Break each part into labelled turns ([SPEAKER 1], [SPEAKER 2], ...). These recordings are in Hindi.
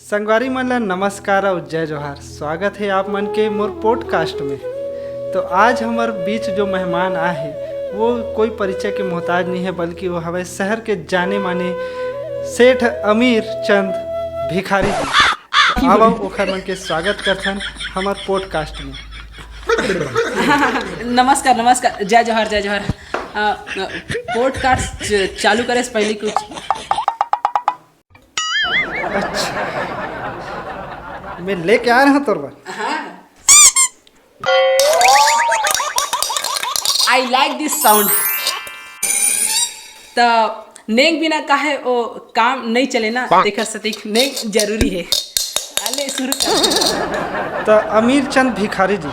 [SPEAKER 1] संगवारी मन ला नमस्कार और जय जोहार। स्वागत है आप मन के मोर पॉडकास्ट में। तो आज हमारे बीच जो मेहमान आए हैं वो कोई परिचय के मोहताज नहीं है, बल्कि वो हमारे शहर के जाने माने सेठ अमीर चंद भिखारी जी। अब ओखर मन के स्वागत करथन हमारे पॉडकास्ट में।
[SPEAKER 2] नमस्कार नमस्कार, जय जोहार जय जोहार। पॉडकास्ट चालू करे से पहले कुछ
[SPEAKER 1] मैं लेके आ रहा हूँ तोर बार।
[SPEAKER 2] I like this sound. तो नेक बिना काहे वो काम नहीं चले ना, देखर सटीक नेक जरूरी है। अले शुरू कर।
[SPEAKER 1] तो अमीर चंद भिखारी जी,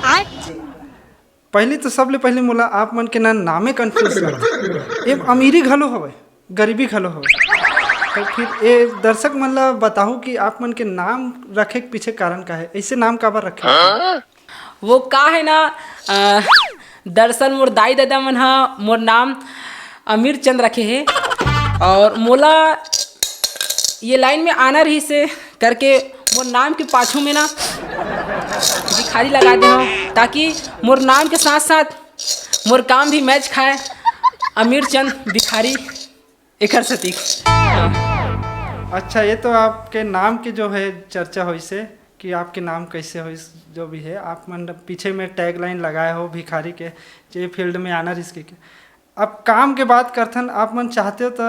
[SPEAKER 1] पहले तो सबले पहले मोला आप मन के नामे कंफ्यूज लगा। एक अमीरी घलो हवे, गरीबी घलो हवे। तो फिर ये दर्शक मन ला बताओ कि आप मन के नाम रखे के पीछे कारण का है, ऐसे नाम काबर रखे?
[SPEAKER 2] वो का है ना, दरअसल मोर दाई दादा मन हा मोर नाम अमीर चंद रखे है, और मोला ये लाइन में आना रही से करके मोर नाम के पाछू में ना भिखारी लगा दे हो, ताकि मोर नाम के साथ साथ मोर काम भी मैच खाए। अमीर चंद भिखारी एकर सटीक।
[SPEAKER 1] अच्छा, ये तो आपके नाम की जो है चर्चा हुई से कि आपके नाम कैसे हुई, जो भी है आप मन पीछे में टैग लाइन लगाए हो भिखारी के, ये फील्ड में आना रिस्क के। अब काम के बात करथन, आप मन चाहते हो तो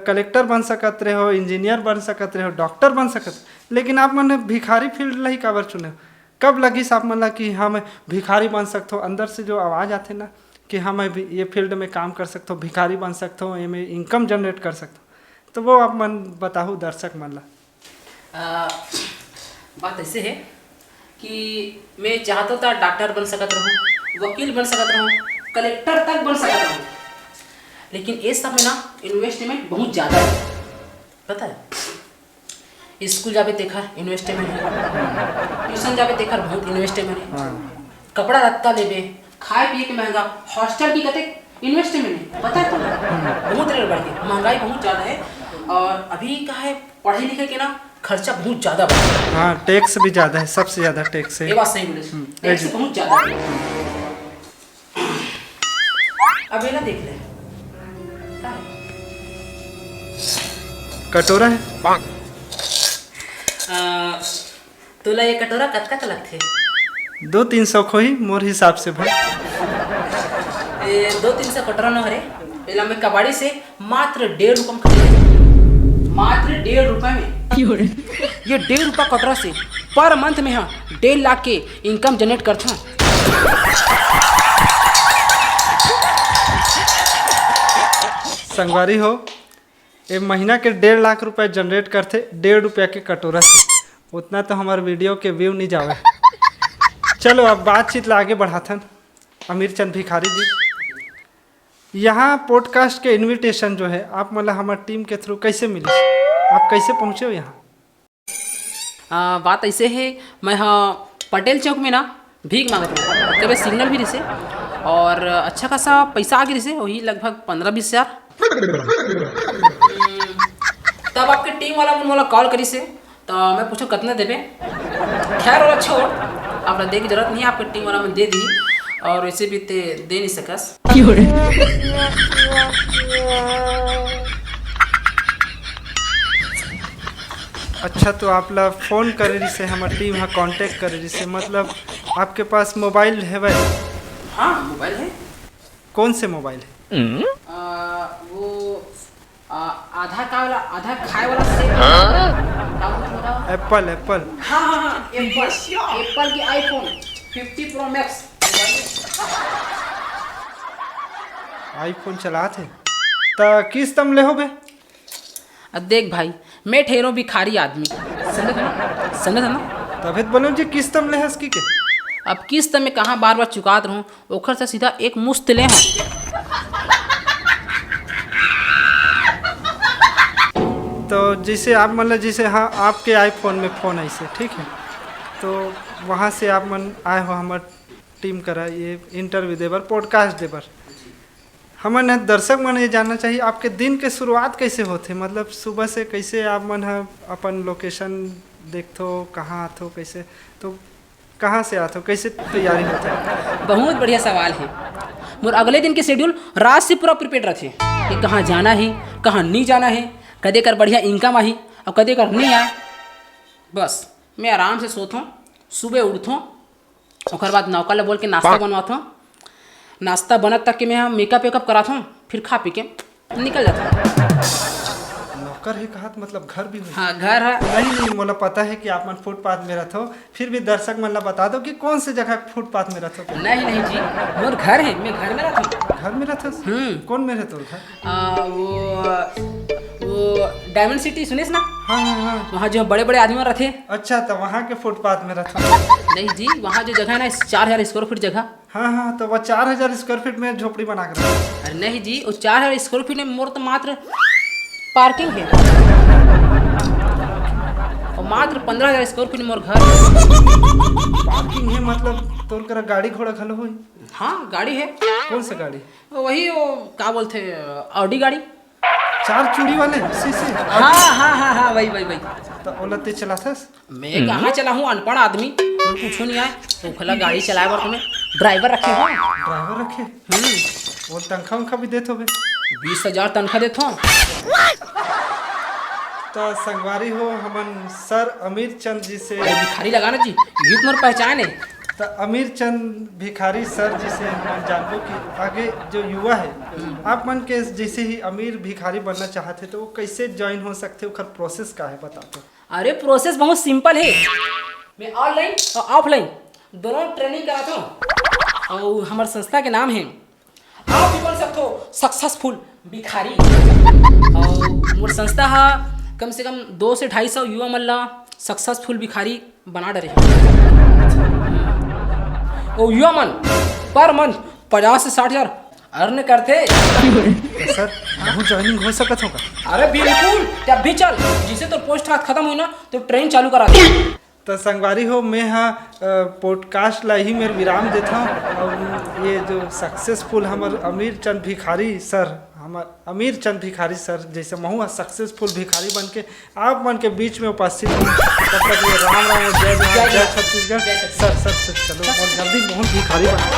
[SPEAKER 1] कलेक्टर बन सकत रहे हो, इंजीनियर बन सकत रहे हो, डॉक्टर बन सकत, लेकिन आप मन भिखारी फील्ड ला ही काबर चुने हो? कब लगी आप मन ला कि हाँ मैं भिखारी बन सकता हूँ? अंदर से जो आवाज़ आते ना कि हाँ मैं भी ये फील्ड में काम कर सकता हूँ, भिखारी बन सकता हूँ, ये मैं इनकम जनरेट कर सकता हूँ, तो वो आप मन बताओ दर्शक मन ला।
[SPEAKER 2] बात ऐसे है कि मैं चाहता था डॉक्टर बन सकत रहूँ, वकील बन सकत रहूँ, कलेक्टर तक बन सकत रहूँ, लेकिन ये सब में ना इन्वेस्टमेंट बहुत ज़्यादा है। पता है, स्कूल जावे तेखर इन्वेस्टमेंट है, ट्यूशन जावे तेखर बहुत इन्वेस्टमेंट है, कपड़ा लत्ता लेबे, खाए पिए के महंगा, हॉस्टल की कते इन्वेस्टमेंट है। पता है तुम्हें, बहुत रेट बढ़ गई, महंगाई बहुत ज़्यादा है, और अभी का है पढ़े लिखे के ना खर्चा बहुत ज़्यादा बढ़ गया है।
[SPEAKER 1] हाँ, टैक्स भी ज़्यादा है, सबसे ज़्यादा टैक्स है।
[SPEAKER 2] ये बात सही बोले, टैक्स बहुत ज़्यादा है। अब ये ना देख ले, क्या है?
[SPEAKER 1] कटोरा है।
[SPEAKER 2] तोला ये कटोरा कतका का लगथे?
[SPEAKER 1] 200-300 खोही मोर हिसाब से भाई।
[SPEAKER 2] 200-300 कटोरा न हरे, पहला मैं कबाड़ी से मात्र 1.5 रुपये में खरीदे, मात्र 1.5 रुपये में। ये 1.5 रुपया कटोरा से पर मंथ में हाँ 1.5 लाख के इनकम जनरेट करता।
[SPEAKER 1] संगवारी हो, एक महीना के 1.5 लाख रुपए जनरेट करते 1.5 रुपया के कटोरा से। उतना तो हमारे वीडियो के व्यू नहीं जावे। चलो अब बातचीत ला आगे बढ़ाथन। अमीर चंद भिखारी जी, यहाँ पॉडकास्ट के इनविटेशन जो है आप मतलब हमारे टीम के थ्रू कैसे मिली, आप कैसे पहुँचे हो यहाँ?
[SPEAKER 2] बात ऐसे है, मैं हाँ पटेल चौक में ना भीख मांगत रहा, कभी सिग्नल भी रिसे, और अच्छा खासा पैसा आ गई रिसे, वही लगभग 15-20 हज़ार। तब आपके टीम वाला मुझे कॉल करी से, तो मैं पूछो कितना देवे। खैर वाला छोड़, आप दे की जरूरत नहीं है, आपके टीम वाला मैं दे दी, और वैसे भी ते दे नहीं सकस।
[SPEAKER 1] अच्छा, तो आप ला फ़ोन करे रही से, हमारी टीम हाँ कांटेक्ट करे रही से, मतलब आपके पास मोबाइल है भाई?
[SPEAKER 2] हाँ मोबाइल है।
[SPEAKER 1] कौन से मोबाइल है?
[SPEAKER 2] वो आधा का वाला, आधा खाए वाला से
[SPEAKER 1] एप्पल। एप्पल
[SPEAKER 2] हाँ हाँ हाँ, एप्पल की आईफोन 50 प्रो मैक्स।
[SPEAKER 1] आईफोन चलाते तो किस तम ले हो बे?
[SPEAKER 2] अब देख भाई, मैं ठहरो भिखारी आदमी, समझ ना?
[SPEAKER 1] तभी तो बोलो जी किस तम ले हस की के।
[SPEAKER 2] अब किस्त में कहाँ बार बार चुकात रहूँ, ओखर से सीधा एक मुश्त ले हूँ।
[SPEAKER 1] तो जैसे आप मतलब जैसे हाँ आपके आईफोन में फ़ोन ऐसे ठीक है, तो वहाँ से आप मन आए हो हमारे टीम करा ये इंटरव्यू देबर, पॉडकास्ट देबर। हमन दर्शक मन ये जानना चाहिए आपके दिन के शुरुआत कैसे होते, मतलब सुबह से कैसे आप मन ह अपन लोकेशन देखथो, कहाँ आथो, कैसे तो कहाँ से आथो, कैसे तैयारी होता है?
[SPEAKER 2] बहुत बढ़िया सवाल है। मोर अगले दिन के शेड्यूल रात से पूरा प्रिपेयर रखे कि कहाँ जाना है, कहाँ नहीं जाना है, कदे कर बढ़िया इनकम आही और कदे कर नहीं आए। बस मैं आराम से सोथों, सुबह उठथों, ओकर बाद नौका ले बोल के नाश्ता बनवाथों, नाश्ता बनत तक के मैं मेकअप वेकअप कराथों, फिर खा पी के निकल जाता।
[SPEAKER 1] नौकर है कहा मतलब घर भी हो?
[SPEAKER 2] हाँ घर है।
[SPEAKER 1] नहीं मोला पता है कि आप मन फुटपाथ में रहते हो, फिर भी दर्शक मन ला बता दो कि कौन सी जगह फुटपाथ में रहते हो?
[SPEAKER 2] नहीं जी, मोर घर है, मैं घर में रहता हूँ।
[SPEAKER 1] घर में रहते हो? कौन में रहते हो घर?
[SPEAKER 2] वो डायमंड सिटी सुनिस ना?
[SPEAKER 1] हाँ।
[SPEAKER 2] वहाँ जो बड़े बड़े आदमी रहते।
[SPEAKER 1] अच्छा, तो वहाँ के फुटपाथ में रहते हो?
[SPEAKER 2] नहीं जी, वहाँ जो जगह है ना 4000 स्क्वायर फीट जगह।
[SPEAKER 1] हाँ, तो वह 4000 स्क्वायर फीट में झोपड़ी बना कर रहा है?
[SPEAKER 2] अरे नहीं जी, वो 4000 स्क्वायर फीट में मोर तो मात्र पार्किंग है और मात्र 15000 स्क्वायर फीट में मोर घर।
[SPEAKER 1] पार्किंग है मतलब तोर कर गाड़ी घोड़ा खलो हुई?
[SPEAKER 2] हाँ गाड़ी है।
[SPEAKER 1] कौन सा गाड़ी?
[SPEAKER 2] वही वो क्या बोलते ऑडी गाड़ी,
[SPEAKER 1] 4 चूड़ी वाले सीसी?
[SPEAKER 2] हाँ वही।
[SPEAKER 1] तो ओला ते चलाथस?
[SPEAKER 2] मैं कहाँ चला हूँ, अनपढ़ आदमी, तो कुछ नहीं आए तो खला गाड़ी चलाए बार तुम्हें ड्राइवर रखे हो।
[SPEAKER 1] ड्राइवर रखे? और तनख्वाह उनका भी देते हो?
[SPEAKER 2] 20,000 तनख्वाह देते हो।
[SPEAKER 1] तो संगवारी हो हमन सर अमीर चंद जी से।
[SPEAKER 2] भिखारी लगाना जी, गीत मोर पहचान है।
[SPEAKER 1] तो अमीर चंद भिखारी सर जी से हम जानबो कि आगे जो युवा है आप मन के जैसे ही अमीर भिखारी बनना चाहते तो वो कैसे ज्वाइन हो सकते, उसका प्रोसेस का है बताते?
[SPEAKER 2] अरे प्रोसेस बहुत सिंपल है। मैं ऑनलाइन और ऑफलाइन दोनों ट्रेनिंग कराता हूँ और हमारे संस्था के नाम है आप भी बन सकते हो सक्सेसफुल भिखारी। और मोर संस्था है कम से कम 200 से 250 युवा मल्ला सक्सेसफुल भिखारी बना डरे। और युवा मन पर मंथ 50 से 60,000 अर्न करते।
[SPEAKER 1] तो सर बहुत ज्वाइनिंग हो सकत होगा?
[SPEAKER 2] अरे बिल्कुल, जब भी चल जिसे तो पोस्ट खत्म हुई ना तो ट्रेन चालू करा दे।
[SPEAKER 1] तो संगवारी हो मैं पॉडकास्ट ला ही मेरे विराम देता हूँ और ये जो सक्सेसफुल हमारे अमीर चंद भिखारी सर जैसे महू सक्सेसफुल भिखारी बन के आप मन के बीच में उपस्थित हूँ। तब तक ये राम जय छत्तीसगढ़। सर चलो बहुत जल्दी बहुत भिखारी बना।